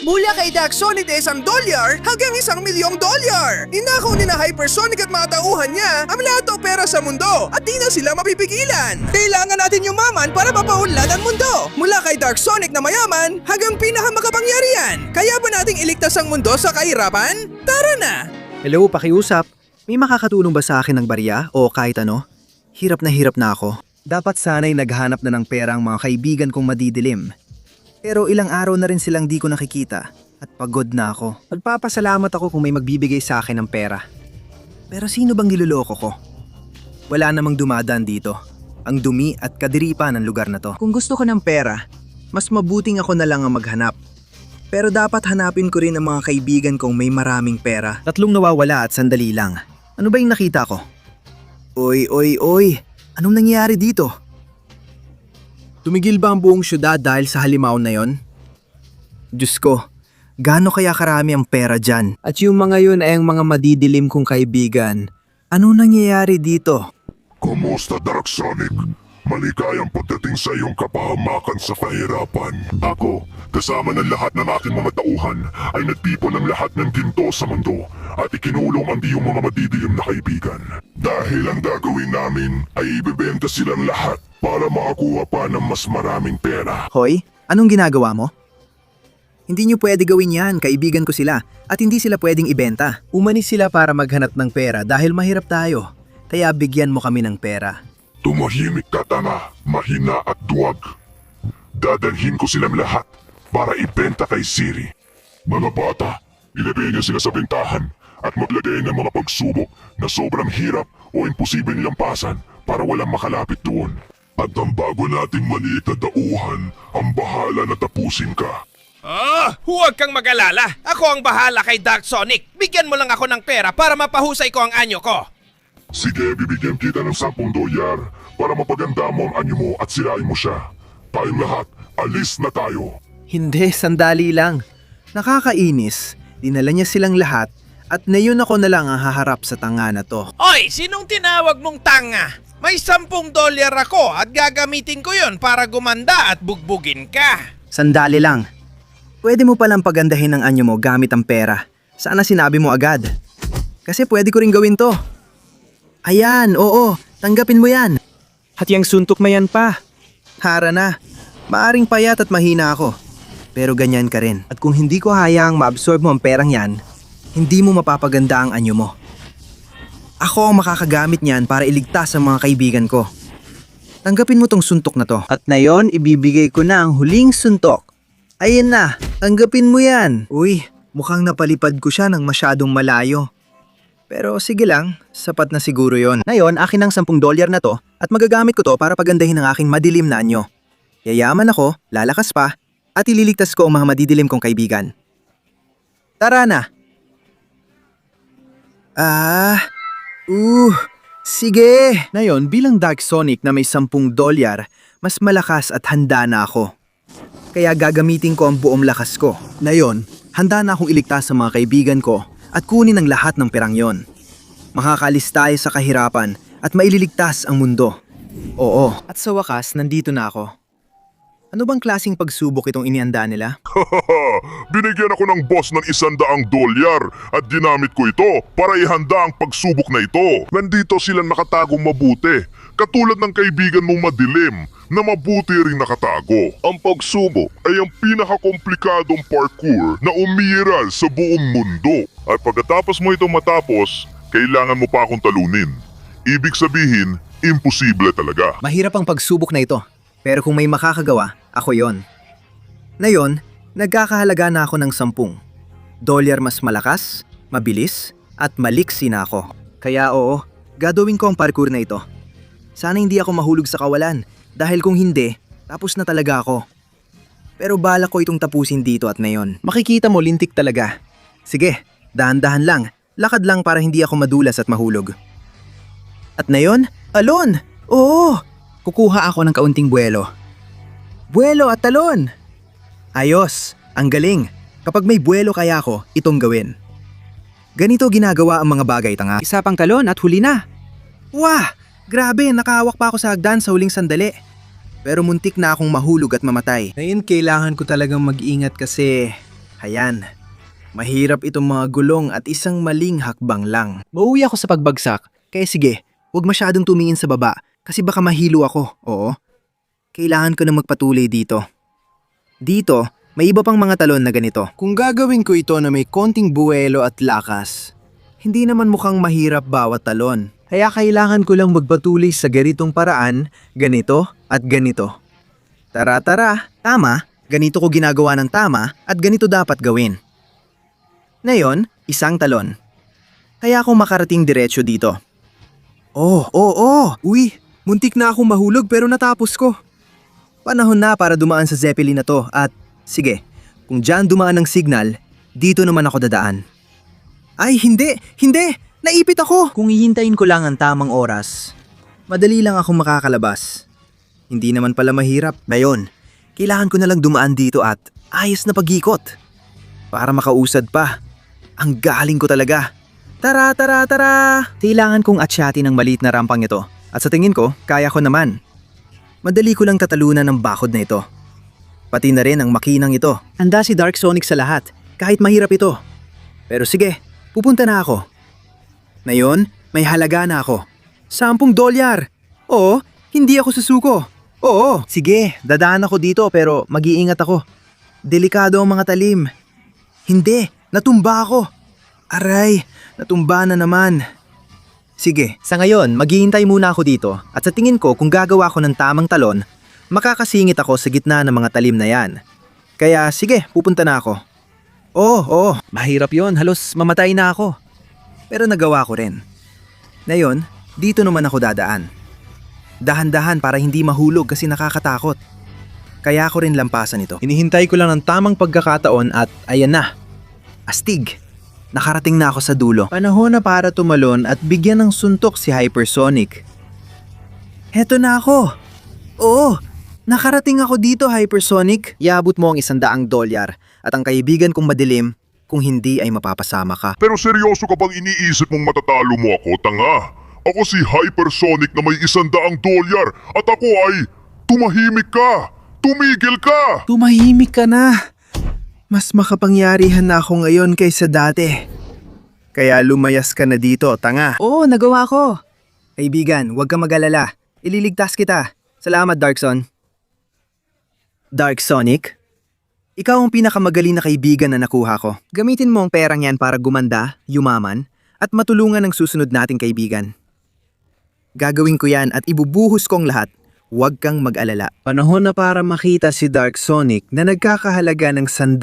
Mula kay Daxonic na $1 hanggang $1,000,000. Inakaw ni na Hypersonic at mga tauhan niya ang lahat ng pera sa mundo at di na sila mapipigilan. Kailangan natin yumaman para mapaunlad ang mundo. Mula kay Daxonic na mayaman hanggang pinakamakapangyarihan. Kaya ba nating iligtas ang mundo sa kahirapan? Tara na! Hello, pakiusap. May makakatulong ba sa akin ng barya o kahit ano? Hirap na ako. Dapat sana'y naghanap na ng pera ang mga kaibigan kong madidilim. Pero ilang araw na rin silang di ko nakikita at pagod na ako. Magpapasalamat ako kung may magbibigay sa akin ng pera. Pero sino bang niloloko ko? Wala namang dumadaan dito. Ang dumi at kadiripan ng lugar na to. Kung gusto ko ng pera, mas mabuting ako na lang ang maghanap. Pero dapat hanapin ko rin ang mga kaibigan kong may maraming pera. Tatlong nawawala at sandali lang. Ano ba yung nakita ko? Oy! Anong nangyayari dito? Tumigil ba ang buong syudad dahil sa halimaw na yon? Diyos ko, gaano kaya karami ang pera dyan? At yung mga yun ay ang mga madidilim kong kaibigan. Ano nangyayari dito? Kumusta, Daxonic? Maligayang pagdating sa iyong kapahamakan sa kahirapan. Ako, kasama ng lahat ng aking mga tauhan, ay nagtipon ng lahat ng ginto sa mundo at ikinulong ang iyong mga madidilim na kaibigan. Dahil ang gagawin namin ay ibebenta silang lahat para makakuha pa ng mas maraming pera. Hoy, anong ginagawa mo? Hindi niyo pwede gawin yan, kaibigan ko sila, at hindi sila pwedeng ibenta. Umanis sila para maghanap ng pera dahil mahirap tayo, kaya bigyan mo kami ng pera. Tumahimik ka, tanga, mahina at duwag. Dadalhin ko silang lahat para ibenta kay Siri. Mga bata, ilagay niyo sila sa bentahan at maglagay ng mga pagsubok na sobrang hirap o imposible nilang pasan para walang makalapit doon. At ang bago nating maliit na dauhan, ang bahala na tapusin ka. Huwag kang mag-alala. Ako ang bahala kay Daxonic. Bigyan mo lang ako ng pera para mapahusay ko ang anyo ko. Sige, bibigyan kita ng $10 para mapaganda mo ang anyo mo at sirain mo siya. Tayong lahat, alis na tayo. Hindi, sandali lang. Nakakainis, dinala niya silang lahat at ngayon ako na lang ang haharap sa tanga na to. Oy, sinong tinawag mong tanga? May $10 ako at gagamitin ko yon para gumanda at bugbugin ka. Sandali lang. Pwede mo palang pagandahin ang anyo mo gamit ang pera. Sana sinabi mo agad. Kasi pwede ko rin gawin to. Ayan, oo, tanggapin mo yan. At yung suntok mayan pa. Hara na, maaring payat at mahina ako. Pero ganyan ka rin. At kung hindi ko hayaang maabsorb mo ang perang yan, hindi mo mapapaganda ang anyo mo. Ako ang makakagamit niyan para iligtas ang mga kaibigan ko. Tanggapin mo tong suntok na to. At ngayon, ibibigay ko na ang huling suntok. Ayun na, tanggapin mo yan. Uy, mukhang napalipad ko siya ng masyadong malayo. Pero sige lang, sapat na siguro yon. Ngayon, akin ang $10 na to at magagamit ko to para pagandahin ang aking madilim na anyo. Yayaman ako, lalakas pa, at ililigtas ko ang mga madidilim kong kaibigan. Tara na! Sige! Ngayon, bilang Daxonic na may $10, mas malakas at handa na ako. Kaya gagamitin ko ang buong lakas ko. Ngayon, handa na akong iligtas sa mga kaibigan ko at kunin ang lahat ng perang yon. Makakalis tayo sa kahirapan at maililigtas ang mundo. Oo, at sa wakas, nandito na ako. Ano bang klaseng pagsubok itong inianda nila? Binigyan ako ng boss ng $100 at ginamit ko ito para ihanda ang pagsubok na ito. Nandito silang nakatagong mabuti, katulad ng kaibigan mong madilim na mabuti ring nakatago. Ang pagsubok ay ang pinakakomplikadong parkour na umiiral sa buong mundo. At pagkatapos mo itong matapos, kailangan mo pa akong talunin. Ibig sabihin, imposible talaga. Mahirap ang pagsubok na ito, pero kung may makakagawa, ako yon. Ngayon, nagkakahalaga na ako ng $10. Mas malakas, mabilis, at maliksi na ako. Kaya oo, gagawin ko ang parkour na ito. Sana hindi ako mahulog sa kawalan, dahil kung hindi, tapos na talaga ako. Pero balak ko itong tapusin dito at ngayon. Makikita mo, lintik talaga. Sige, dahan-dahan lang, lakad lang para hindi ako madulas at mahulog. At ngayon, alon! Oo! Kukuha ako ng kaunting buwelo. Buwelo at talon! Ayos! Ang galing! Kapag may buwelo kaya ako, itong gawin. Ganito ginagawa ang mga bagay, tanga. Isa pang talon at huli na. Wah! Grabe, nakahawak pa ako sa hagdan sa huling sandali. Pero muntik na akong mahulog at mamatay. Ngayon kailangan ko talagang mag-ingat kasi Ayan. Mahirap itong mga gulong at isang maling hakbang lang. Mauwi ako sa pagbagsak, kaya sige, huwag masyadong tumingin sa baba kasi baka mahilo ako. Oo. Kailangan ko na magpatuloy dito. Dito, may iba pang mga talon na ganito. Kung gagawin ko ito na may konting buwelo at lakas, hindi naman mukhang mahirap bawat talon. Kaya kailangan ko lang magpatuloy sa ganitong paraan, ganito at ganito. Tara, tama, ganito ko ginagawa ng tama at ganito dapat gawin. Ngayon, isang talon. Kaya ako makarating diretsyo dito. Uy, muntik na akong mahulog pero natapos ko. Panahon na para dumaan sa Zeppelin na to at sige, kung dyan dumaan ang signal, dito naman ako dadaan. Ay, hindi! Naipit ako! Kung hihintayin ko lang ang tamang oras, madali lang akong makakalabas. Hindi naman pala mahirap. Ngayon, kailangan ko na lang dumaan dito at ayos na pag-ikot. Para makausad pa. Ang galing ko talaga. Tara! Kailangan kong atsyatin ang maliit na rampang ito. At sa tingin ko, kaya ko naman. Madali ko lang tatalunan ng bakod na ito. Pati na rin ang makinang ito. Handa si Dark Sonic sa lahat, kahit mahirap ito. Pero sige, pupunta na ako. Ngayon, may halaga na ako. $10. Oo, hindi ako susuko. Oo, sige, dadaan ako dito pero mag-iingat ako. Delikado ang mga talim. Hindi, natumba ako. Aray, natumba na naman. Sige, sa ngayon, maghihintay muna ako dito at sa tingin ko kung gagawa ko ng tamang talon, makakasingit ako sa gitna ng mga talim na yan. Kaya sige, pupunta na ako. Oo, mahirap yon, halos mamatay na ako. Pero nagawa ko rin. Ngayon, dito naman ako dadaan. Dahan-dahan para hindi mahulog kasi nakakatakot. Kaya ako rin lampasan ito. Hinihintay ko lang ng tamang pagkakataon at ayan na. Astig. Nakarating na ako sa dulo. Panahon na para tumalon at bigyan ng suntok si Hypersonic. Heto na ako. Oo, nakarating ako dito, Hypersonic. Iabot mo ang $100 at ang kaibigan kong madilim kung hindi ay mapapasama ka. Pero seryoso ka bang iniisip mong matatalo mo ako, tanga? Ako si Hypersonic na may $100 at ako ay tumahimik ka! Tumigil ka! Tumahimik ka na. Mas makapangyarihan na ako ngayon kaysa dati. Kaya lumayas ka na dito, tanga. Oo, nagawa ko. Kaibigan, huwag kang mag-alala. Ililigtas kita. Salamat, Darkson. Dark Sonic? Ikaw ang pinakamagaling na kaibigan na nakuha ko. Gamitin mo ang perang yan para gumanda, yumaman, at matulungan ang susunod nating kaibigan. Gagawin ko yan at ibubuhos ko ang lahat. Huwag kang mag-alala. Panahon na para makita si Dark Sonic na nagkakahalaga ng $100.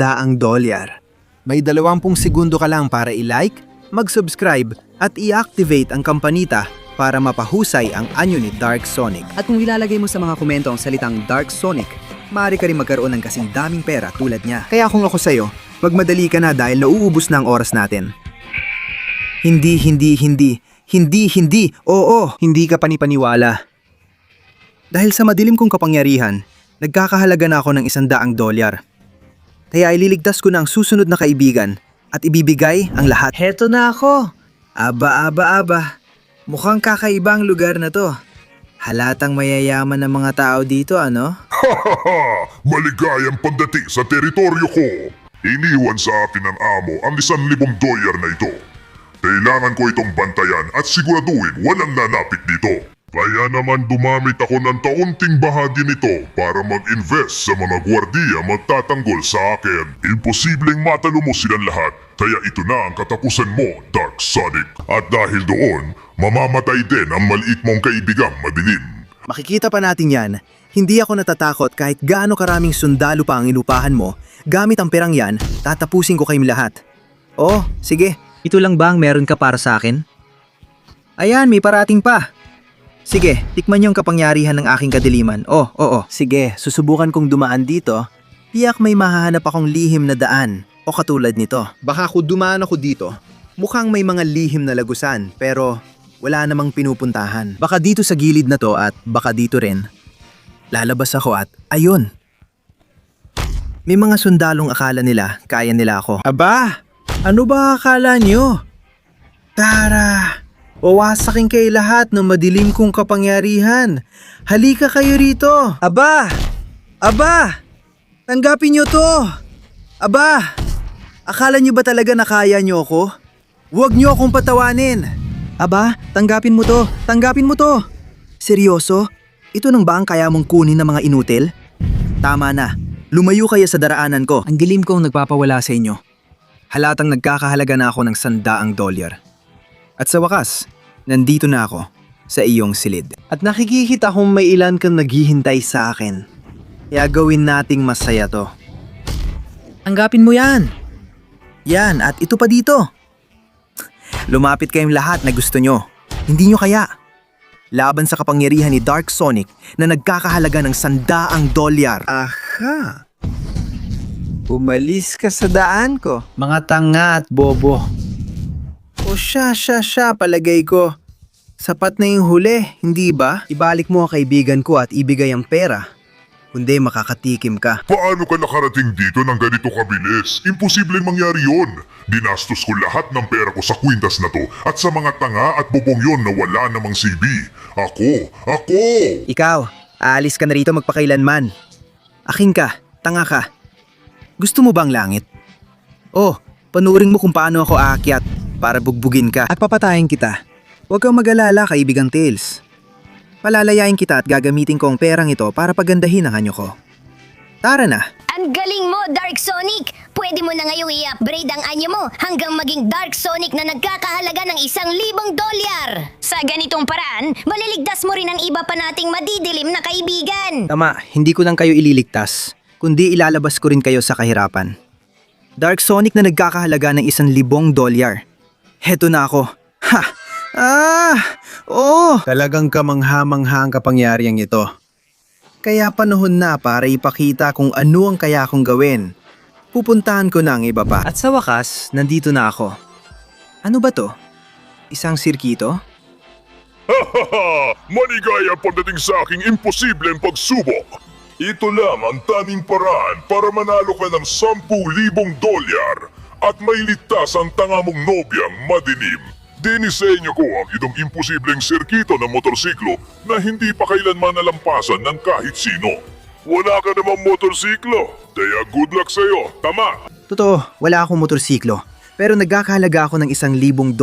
May 20 segundo ka lang para i-like, mag-subscribe at i-activate ang kampanita para mapahusay ang anyo ni Dark Sonic. At kung ilalagay mo sa mga komento ang salitang Dark Sonic, maaari ka rin magkaroon ng kasing daming pera tulad niya. Kaya kung ako sa'yo, magmadali ka na dahil nauubos na ang oras natin. Hindi. Oo, hindi ka panipaniwala. Dahil sa madilim kong kapangyarihan, nagkakahalaga na ako ng $100. Kaya ililigtas ko na ang susunod na kaibigan at ibibigay ang lahat. Heto na ako! Aba. Mukhang kakaibang lugar na to. Halatang mayayaman ng mga tao dito, ano? Maligayang pagdating sa teritoryo ko. Iniwan sa akin ng amo ang $1,000 na ito. Kailangan ko itong bantayan at siguraduhin walang nanapit dito. Kaya naman dumamit ako ng kaunting bahagi nito para mag-invest sa mga gwardiya magtatanggol sa akin. Imposibleng matalo mo silang lahat, kaya ito na ang katapusan mo, Dark Sonic. At dahil doon, mamamatay din ang maliit mong kaibigang madilim. Makikita pa natin yan. Hindi ako natatakot kahit gaano karaming sundalo pa ang inupahan mo. Gamit ang perang yan, tatapusin ko kayong lahat. Oh, sige. Ito lang ba ang meron ka para sa akin? Ayan, may parating pa. Sige, tikman niyo ang kapangyarihan ng aking kadiliman. Oo. Sige, susubukan kong dumaan dito. Tiyak may mahahanap akong lihim na daan o katulad nito. Baka kung dumaan ako dito, mukhang may mga lihim na lagusan pero wala namang pinupuntahan. Baka dito sa gilid na to at baka dito rin. Lalabas ako at ayun. May mga sundalong akala nila kaya nila ako. Aba, ano ba akala niyo? Tara! Wawasakin kay lahat ng madilim kong kapangyarihan. Halika kayo rito. Aba! Tanggapin niyo to. Aba! Akala niyo ba talaga na kaya niyo ako? Huwag niyo akong patawanin! Aba, tanggapin mo to! Tanggapin mo to! Seryoso? Ito nang ba ang kaya mong kunin ng mga inutil? Tama na. Lumayo kayo sa daraanan ko. Ang dilim kong nagpapawala sa inyo. Halatang nagkakahalaga na ako ng $100. At sa wakas, nandito na ako sa iyong silid. At nakikita kung may ilan kang naghihintay sa akin. Kaya gawin nating masaya to. Tanggapin mo yan! Yan, at ito pa dito. Lumapit kayong lahat na gusto nyo. Hindi nyo kaya. Laban sa kapangyarihan ni Dark Sonic na nagkakahalaga ng $100. Aha! Umalis ka sa daan ko. Mga tanga at bobo. O siya, palagay ko. Sapat na yung huli, hindi ba? Ibalik mo ang kaibigan ko at ibigay ang pera. Kundi makakatikim ka. Paano ka nakarating dito ng ganito kabilis? Imposibleng mangyari yon. Dinastos ko lahat ng pera ko sa kwintas na to at sa mga tanga at bubong yon na wala namang silbi. Ako! Ikaw, aalis ka na rito magpakailanman. Akin ka, tanga ka. Gusto mo bang langit? Oh, panuring mo kung paano ako aakyat para bugbugin ka. At papatayin kita. Huwag kang mag-alala, kaibigang Tails. Palalayain kita at gagamitin ko ang perang ito para pagandahin ang anyo ko. Tara na! Ang galing mo, Dark Sonic! Pwede mo na ngayong i-upgrade ang anyo mo hanggang maging Dark Sonic na nagkakahalaga ng $1,000. Sa ganitong paraan, maliligtas mo rin ang iba pa nating madidilim na kaibigan. Tama, hindi ko lang kayo ililigtas, kundi ilalabas ko rin kayo sa kahirapan. Dark Sonic na nagkakahalaga ng $1,000. Heto na ako. Ha! Talagang kamangha-mangha ang kapangyariang ito. Kaya panahon na para ipakita kung ano ang kaya kong gawin. Pupuntahan ko na ang iba pa. At sa wakas, nandito na ako. Ano ba to? Isang sirkito? Hahaha! Maligaya pagdating sa aking imposibleng pagsubok. Ito lang ang tanging paraan para manalo ka ng $10,000 at mailigtas ang tanga mong nobyang madilim. Dinisenyo ko ang itong imposibleng sirkito ng motorsiklo na hindi pa kailanman nalampasan ng kahit sino. Wala ka namang motorsiklo, kaya good luck sa'yo, tama? Totoo, wala akong motorsiklo. Pero nagkakahalaga ako ng $1,000.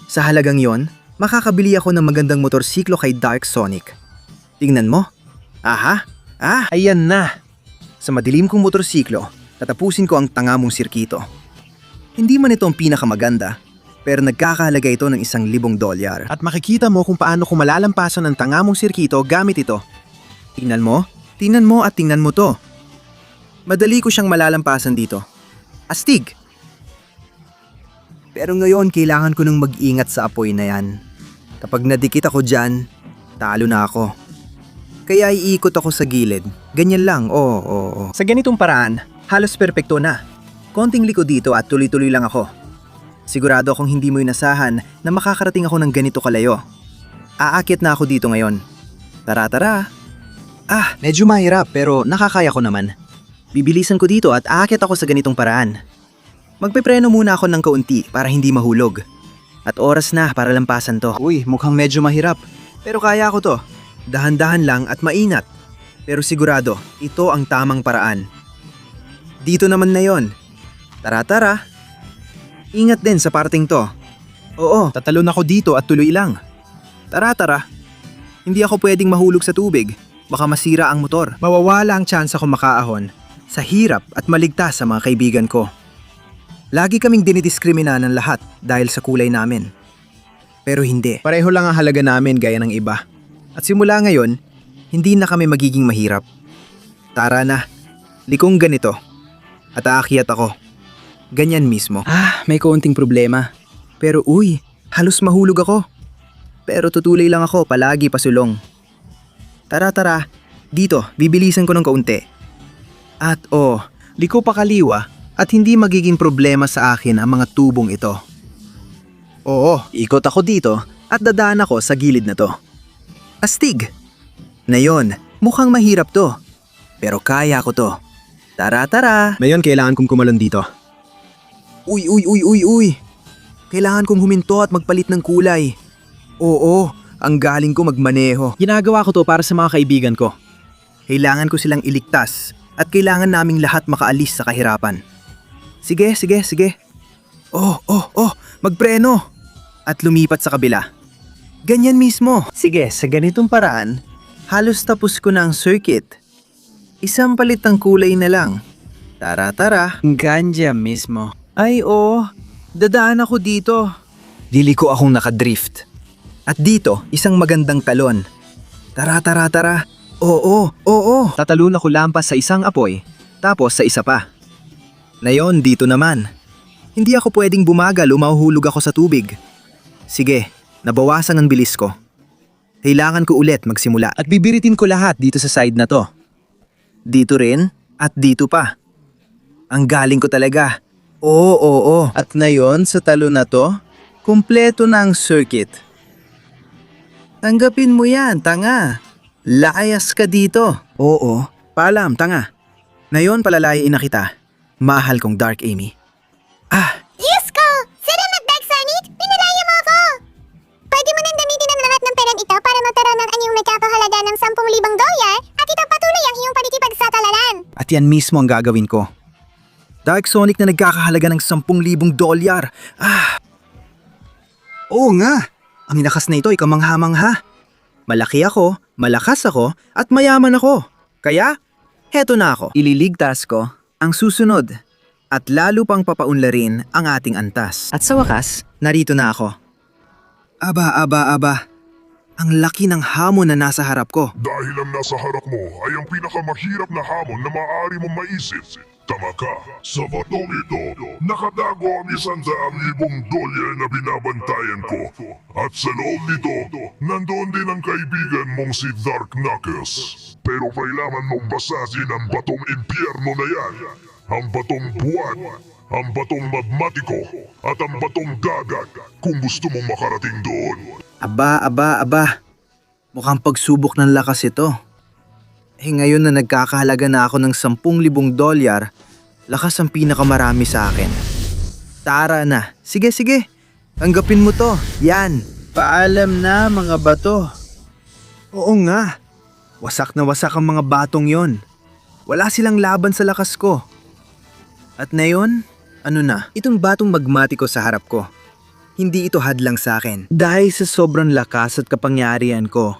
Sa halagang yon, makakabili ako ng magandang motorsiklo kay Dark Sonic. Tingnan mo. Aha! Ayan na! Sa madilim kong motorsiklo, tatapusin ko ang tanga mong sirkito. Hindi man ito ang pinakamaganda, pero nagkakahalaga ito ng $1,000. At makikita mo kung paano ko malalampasan ang tanga mong sirkito gamit ito. Tingnan mo at tingnan mo to. Madali ko siyang malalampasan dito. Astig! Pero ngayon kailangan ko nang mag-ingat sa apoy na yan. Kapag nadikit ako dyan, talo na ako. Kaya iikot ako sa gilid. Ganyan lang, oo. Sa ganitong paraan, halos perpekto na. Konting liko dito at tuloy-tuloy lang ako. Sigurado akong hindi mo inasahan na makakarating ako ng ganito kalayo. Aakyat na ako dito ngayon. Tara. Medyo mahirap pero nakakaya ko naman. Bibilisan ko dito at aakyat ako sa ganitong paraan. Magpepreno muna ako ng kaunti para hindi mahulog. At oras na para lampasan to. Uy, mukhang medyo mahirap. Pero kaya ko to. Dahan-dahan lang at mainat. Pero sigurado, ito ang tamang paraan. Dito naman na yon. Tara. Ingat din sa parting to. Oo, tatalon ako dito at tuloy lang. Tara. Hindi ako pwedeng mahulog sa tubig. Baka masira ang motor. Mawawala ang tsansa kong makaahon sa hirap at maligtas sa mga kaibigan ko. Lagi kaming dinidiskrimina ng lahat dahil sa kulay namin. Pero hindi. Pareho lang ang halaga namin gaya ng iba. At simula ngayon, hindi na kami magiging mahirap. Tara na. Likong ganito. At aakyat ako. Ganyan mismo. May kaunting problema. Pero halos mahulog ako. Pero tutuloy lang ako palagi pasulong. Tara. Dito, bibilisan ko ng kaunti. At liko pa kaliwa at hindi magiging problema sa akin ang mga tubong ito. Ikot ako dito at dadaan ako sa gilid na to. Astig! Na yon, mukhang mahirap to. Pero kaya ko to. Tara. Ngayon kailangan kong kumalon dito. Uy! Kailangan kong huminto at magpalit ng kulay. Oo, ang galing ko magmaneho. Ginagawa ko to para sa mga kaibigan ko. Kailangan ko silang iligtas at kailangan naming lahat makaalis sa kahirapan. Sige, sige, sige. Oh, magpreno. At lumipat sa kabila. Ganyan mismo. Sige, sa ganitong paraan, halos tapos ko na ang circuit. Isang palit ng kulay na lang. Tara. Ganja mismo. Ay, dadaan ako dito. Dili ko akong nakadrift. At dito, isang magandang talon. Tara. Oo. Tatalon ako lampas sa isang apoy, tapos sa isa pa. Ngayon, dito naman. Hindi ako pwedeng bumagal o mahuhulog ako sa tubig. Sige, nabawasan ang bilis ko. Kailangan ko ulit magsimula. At bibiritin ko lahat dito sa side na to. Dito rin at dito pa. Ang galing ko talaga. Oo. At ngayon sa talon na to, kumpleto na ang circuit. Tanggapin mo yan, tanga. Layas ka dito. Oo, paalam, tanga. Ngayon palalayain na kita. Mahal kong Dark Amy. Diyos ko! Salamat, Dark Sonic! Pinalaya mo ako! Pwede mo nang gamitin ang lahat ng perang ito para magkaroon ng anyong nagkakahalaga ng $10,000 at ito patuloy ang iyong pakikipagsatalaran. At yan mismo ang gagawin ko. Dark Sonic na nagkakahalaga ng $10,000. Oo nga. Ang lakas na ito ay kamangha-mangha. Malaki ako, malakas ako, at mayaman ako. Kaya, heto na ako. Ililigtas ko ang susunod. At lalo pang papaunlarin ang ating antas. At sa wakas, narito na ako. Aba. Ang laki ng hamon na nasa harap ko. Dahil ang nasa harap mo ay ang pinakamahirap na hamon na maaari mong maisip. Tama ka. Sa batong ito, nakatago ang $100,000 na binabantayan ko. At sa loob nito, nandoon din ang kaibigan mong si Dark Knuckles. Pero kailangan mong basahin ang batong impyerno na yan. Ang batong buwan, ang batong magmatiko, at ang batong dagat kung gusto mong makarating doon. Aba. Mukhang pagsubok ng lakas ito. Ngayon na nagkakahalaga na ako ng $10,000, lakas ang pinakamarami sa akin. Tara na. Sige. Tanggapin mo to. Yan. Paalam na mga bato. Oo nga. Wasak na wasak ang mga batong yon. Wala silang laban sa lakas ko. At ngayon, ano na? Itong batong magmatiko sa harap ko. Hindi ito hadlang sa akin. Dahil sa sobrang lakas at kapangyarihan ko,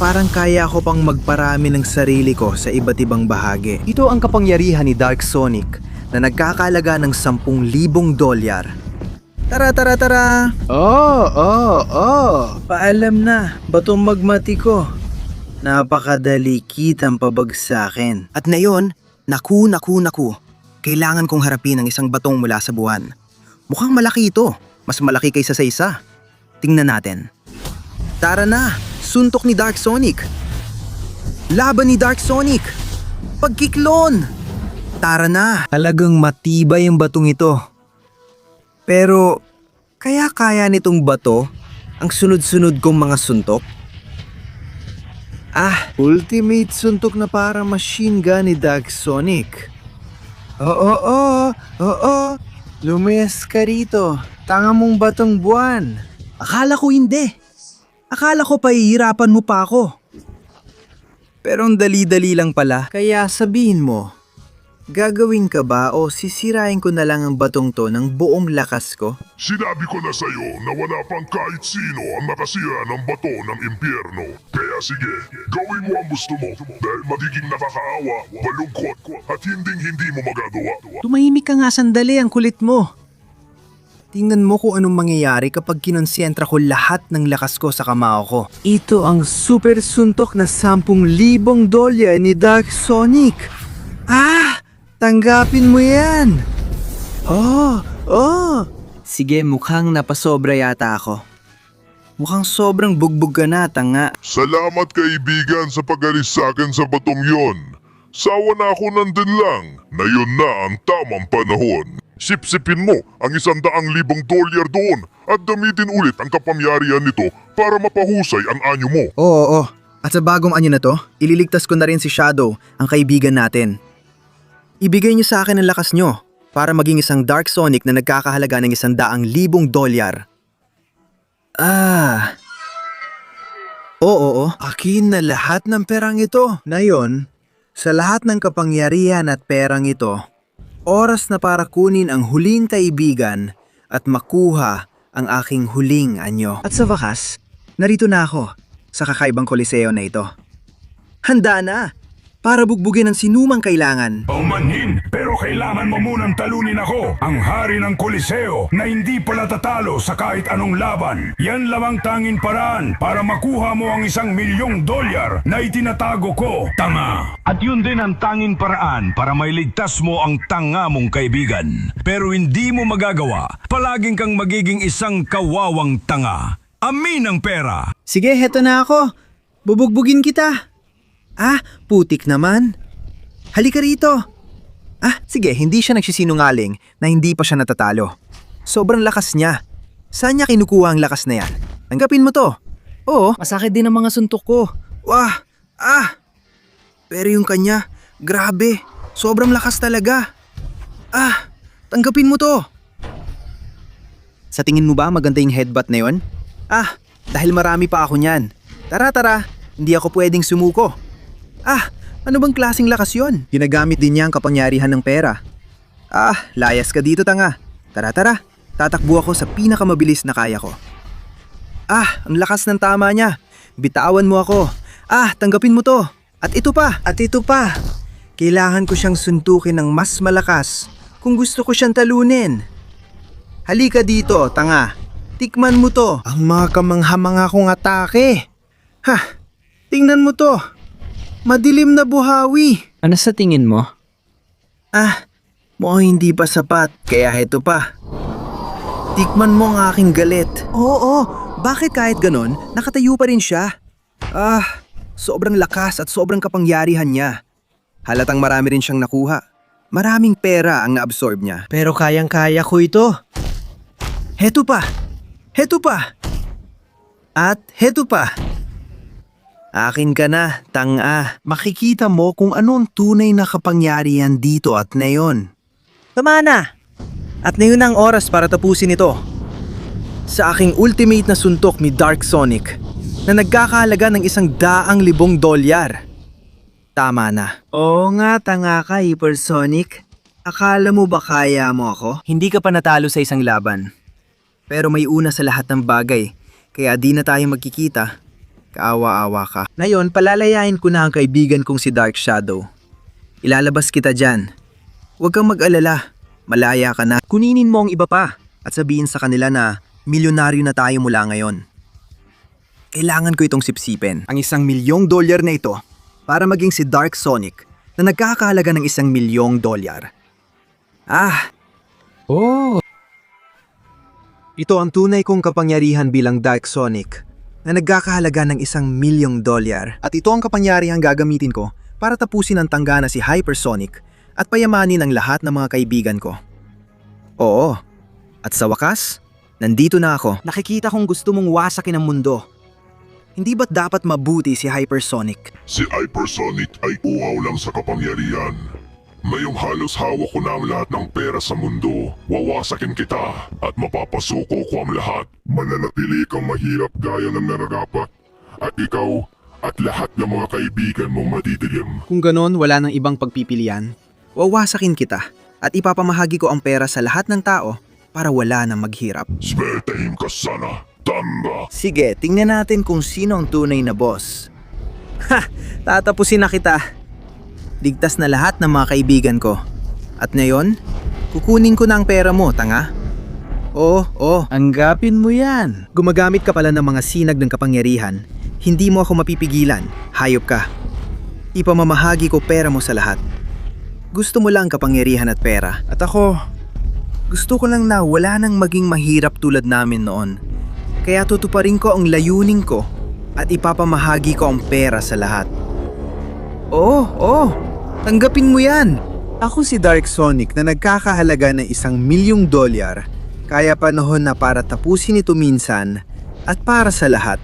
parang kaya ko pang magparami ng sarili ko sa iba't ibang bahagi. Ito ang kapangyarihan ni Dark Sonic na nagkakalaga ng $10,000. Tara. Oo. Paalam na, batong magmatiko. Napakadali kitang pabagsakin. At ngayon, naku. Kailangan kong harapin ang isang batong mula sa buwan. Mukhang malaki ito. Mas malaki kaysa sa isa. Tingnan natin. Tara na! Suntok ni Dark Sonic! Laban ni Dark Sonic! Pagkiklon! Tara na! Talagang matibay ang batong ito. Pero, kaya nitong bato ang sunod-sunod kong mga suntok? Ultimate suntok na para machine gun ni Dark Sonic. Oo. Lumayas ka rito. Tanga mong batong buwan. Akala ko hindi. Akala ko pahihirapan mo pa ako. Pero ang dali-dali lang pala. Kaya sabihin mo, gagawin ka ba o sisirain ko na lang ang batong to ng buong lakas ko? Sinabi ko na sa'yo na wala pang kahit sino ang makasira ng bato ng impyerno. Kaya sige, gawin mo ang gusto mo dahil magiging nakakaawa, malungkot at hindi mo magagawa. Tumahimik ka nga sandali, ang kulit mo. Tingnan mo kung anong mangyayari kapag kinonsentra ko lahat ng lakas ko sa kamao ko. Ito ang super suntok na $10,000 ni Dark Sonic. Tanggapin mo yan. Sige, mukhang napasobra yata ako. Mukhang sobrang bugbog ka na, tanga. Salamat kaibigan sa pag-alis sa akin sa batong yon. Sawa na ako nandun lang na yun na ang tamang panahon. Sipsipin mo ang $100,000 doon at gamitin ulit ang kapangyarihan nito para mapahusay ang anyo mo. Oo. At sa bagong anyo na to, ililigtas ko na rin si Shadow, ang kaibigan natin. Ibigay niyo sa akin ang lakas niyo para maging isang Dark Sonic na nagkakahalaga ng $100,000. Oo. Akin na lahat ng perang ito. Ngayon, sa lahat ng kapangyarihan at perang ito, Oras na para kunin ang huling kaibigan at makuha ang aking huling anyo. At sa wakas, narito na ako sa kakaibang koliseo na ito. Handa na para bugbugin ang sinumang kailangan. Paumanhin, pero kailangan mo munang talunin ako, ang hari ng Koliseo na hindi pala tatalo sa kahit anong laban. Yan lamang tanging paraan para makuha mo ang $1,000,000 na itinatago ko, tanga. At yun din ang tanging paraan para mailigtas mo ang tanga mong kaibigan. Pero hindi mo magagawa, palaging kang magiging isang kawawang tanga. Amin ang pera. Sige, heto na ako. Bubugbugin kita. Ah, putik naman. Halika rito. Ah, sige, hindi siya nagsisinungaling na hindi pa siya natatalo. Sobrang lakas niya. Saan niya kinukuha ang lakas na yan? Tanggapin mo to. Oo, masakit din ang mga suntok ko. Wah, Pero yung kanya, grabe. Sobrang lakas talaga. Tanggapin mo to. Sa tingin mo ba maganda yung headbutt na yon? Dahil marami pa ako niyan. Tara, hindi ako pwedeng sumuko. Ano bang klaseng lakas yon? Ginagamit din niya ang kapangyarihan ng pera. Layas ka dito, tanga. Tara, tatakbo ako sa pinakamabilis na kaya ko. Ang lakas ng tama niya. Bitawan mo ako. Tanggapin mo to. At ito pa. Kailangan ko siyang suntukin ng mas malakas kung gusto ko siyang talunin. Halika dito, tanga. Tikman mo to. Ang mga kamangha-mangha kong atake. Tingnan mo to. Madilim na buhawi. Ano sa tingin mo? Mukhang hindi pa sapat, kaya heto pa. Tikman mo ang aking galit. Oo, bakit kahit ganon, nakatayo pa rin siya? Sobrang lakas at sobrang kapangyarihan niya. Halatang marami rin siyang nakuha. Maraming pera ang na-absorb niya. Pero kayang-kaya ko ito. Heto pa. At heto pa. Akin ka na, tanga. Makikita mo kung ano ang tunay na kapangyarihan dito at ngayon. Tama na! At ngayon ang oras para tapusin ito. Sa aking ultimate na suntok ni Dark Sonic na nagkakahalaga ng $100,000. Tama na. Oo nga, tanga ka, Hypersonic. Akala mo ba kaya mo ako? Hindi ka pa natalo sa isang laban. Pero may una sa lahat ng bagay, kaya di na tayo magkikita. Kaawa-awa ka. Ngayon, palalayain ko na ang kaibigan kong si Dark Shadow. Ilalabas kita dyan. Huwag kang mag-alala. Malaya ka na. Kuninin mo ang iba pa at sabihin sa kanila na milyonaryo na tayo mula ngayon. Kailangan ko itong sipsipin. Ang $1,000,000 na ito para maging si Dark Sonic na nagkakahalaga ng $1,000,000. Ito ang tunay kong kapangyarihan bilang Dark Sonic na nagkakahalaga ng $1,000,000 at ito ang kapangyarihang gagamitin ko para tapusin ang tanggana si Hypersonic at payamanin ang lahat ng mga kaibigan ko. Oo, at sa wakas, nandito na ako. Nakikita kong gusto mong wasakin ang mundo. Hindi ba't dapat mabuti si Hypersonic? Si Hypersonic ay uhaw lang sa kapangyarihan. Ngayong halos hawak ko na ang lahat ng pera sa mundo. Wawasakin kita at mapapasuko ko ang lahat. Mananatili kang mahirap gaya ng nararapat. At ikaw at lahat ng mga kaibigan mong madidilim. Kung ganon, wala nang ibang pagpipilian. Wawasakin kita at ipapamahagi ko ang pera sa lahat ng tao para wala nang maghirap. Smertahim ka sana, tanga. Sige, tingnan natin kung sino ang tunay na boss. Tatapusin na kita. Ligtas na lahat ng mga kaibigan ko. At ngayon, kukunin ko na ang pera mo, tanga. Anggapin mo yan. Gumagamit ka pala ng mga sinag ng kapangyarihan. Hindi mo ako mapipigilan, hayop ka. Ipamamahagi ko pera mo sa lahat. Gusto mo lang kapangyarihan at pera. At ako, gusto ko lang na wala nang maging mahirap tulad namin noon. Kaya tutuparin ko ang layunin ko at ipapamahagi ko ang pera sa lahat. Tanggapin mo yan. Ako si Dark Sonic na nagkakahalaga ng $1,000,000. Kaya panahon na para tapusin ito minsan at para sa lahat.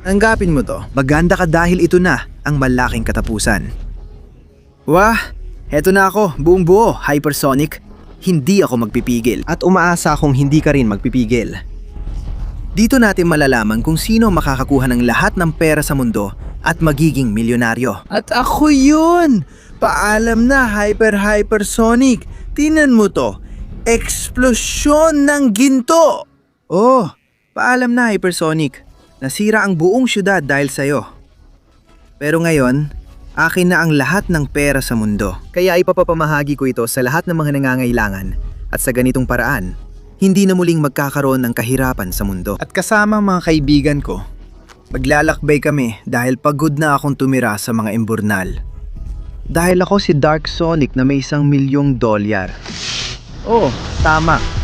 Tanggapin mo to. Maganda ka dahil ito na ang malaking katapusan. Wah, heto na ako, buong buo, Hypersonic. Hindi ako magpipigil at umaasa akong hindi ka rin magpipigil. Dito natin malalaman kung sino makakakuha ng lahat ng pera sa mundo at magiging milyonaryo. At ako yun! Paalam na, Hypersonic. Tinan mo to. Eksplosyon ng ginto! Oh, paalam na Hypersonic. Nasira ang buong syudad dahil sa'yo. Pero ngayon, akin na ang lahat ng pera sa mundo. Kaya ipapapamahagi ko ito sa lahat ng mga nangangailangan. At sa ganitong paraan, hindi na muling magkakaroon ng kahirapan sa mundo. At kasama ang mga kaibigan ko. Maglalakbay kami dahil pagod na akong tumira sa mga imburnal. Dahil ako si Dark Sonic na may $1 milyong. Oh, tama.